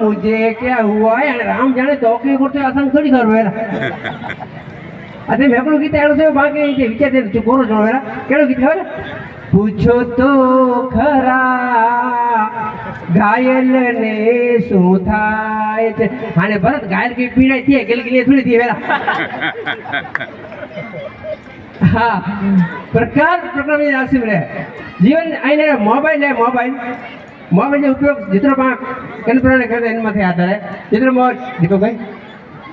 मुझे क्या हुआ है राम जाने तो के करते आसान थोड़ी कर वेला अरे मेकड़ो गीत एलो से बाकी जे विचार दे तू कोरो जो वेला केड़ो गीत खबर पूछो तो खरा घायल ने શું થાય છે આને ભરત ઘાયલ की पीड़ा थी गलगली थोड़ी थी वेला हाँ प्रकार प्रकार में राशि में जीवन आईने मोबाइल है मोबाइल उपयोग जितना कन्फ्रंट करते हैं इनमें आता है जितना देखो भाई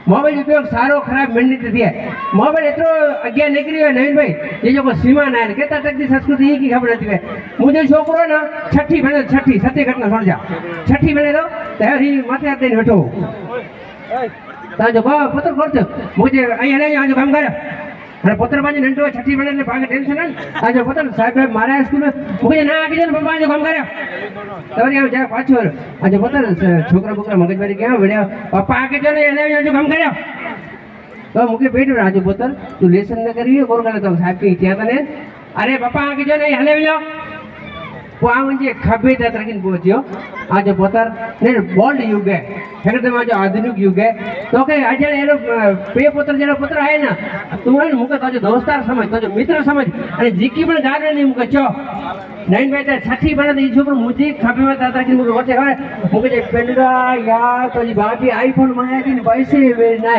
मोबाइल उपयोग सारो खराब मंडित थी है मोबाइल इतना अज्ञा निकली है नवीन भाई ये जो सीमा ना है कहता तक संस्कृति की खबर नहीं है मुझे छोकरो ना छठी बने छठी सत्य घटना सुन जा छठी बने तो तैयारी माथे हाथ देने बैठो ताजो बा पत्र करते मुझे અહીં લઈ આજો કામ કરે અને પત્ર બાજી નંટો છઠ્ઠી બને એટલે ભાગે ટેન્શન ને આજો પત્ર સાહેબ મારા સ્કૂલ में मुझे ना आके जन बाबा जो काम करे तवरी आव जा पाछो आજો પત્ર છોકરા બોકરા મગજમારી ક્યાં વળ્યા પપ્પા આકે જને એને આજો काम करे तो मुके बेटो आજો પત્ર तू लेसन न करियो कोर करे तो साहब के ત્યાં તને अरे पप्पा आके जने हले जो वो म्हणजे खबे तरीके पहुंचियो आज पोतर ने बोल्ड युग है एकदम आज आधुनिक युग है तो के आज एनो पे पुत्र जेनो पुत्र है ना तू है मुके तो दोस्तार समझ तो मित्र समझ अरे जीकी पण गाने नहीं मुके छो नहीं भाई छठी बने तो छोकरो मुझे खबे में ताता की मुके होते है मुके जे पेंडा यार तो जी बापी आईफोन माया की पैसे ना